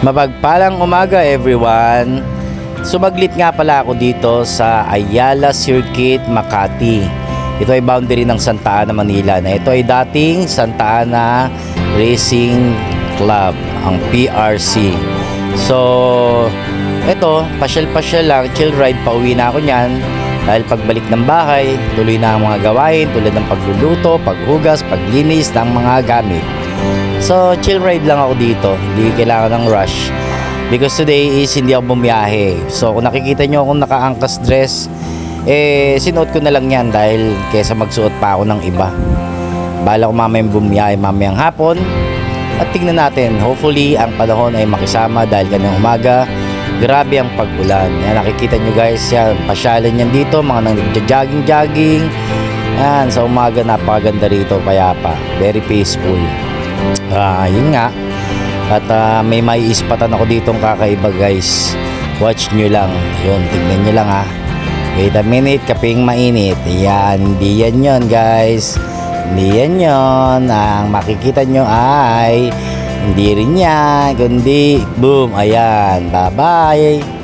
Mapagpalang umaga everyone. Sumaglit nga pala ako dito sa Ayala Circuit, Makati. Ito ay boundary ng Santa Ana, Manila. Na ito ay dating Santa Ana Racing Club, ang PRC. So, ito, pasyal-pasyal lang, chill ride, pauwi na ako niyan. Dahil pagbalik ng bahay, tuloy na ang mga gawain tulad ng pagluluto, paghugas, paglinis ng mga gamit. So, chill ride lang ako dito. Hindi kailangan ng rush. Because today is hindi ako bumiyahe. So, kung nakikita nyo akong naka-angkas dress, sinuot ko na lang yan dahil kesa magsuot pa ako ng iba. Bala ko mamayang bumiyahe mamayang hapon. At tingnan natin, hopefully ang panahon ay makisama dahil kanina umaga, grabe ang pag-ulan. Yan, nakikita nyo guys, yan, pasyalan yan dito, mga nag-jogging-jogging. Yan, sa umaga napakaganda rito, payapa. Very peaceful. Yun nga. At may maiispatan ako ditong kakaiba guys. Watch nyo lang. Yun, tignan nyo lang ha. Wait a minute, kaping mainit. Yan, hindi yan yun guys. Hindi yan yun. Ang makikita nyo ay hindi rin yan, kundi boom, ayan, bye bye.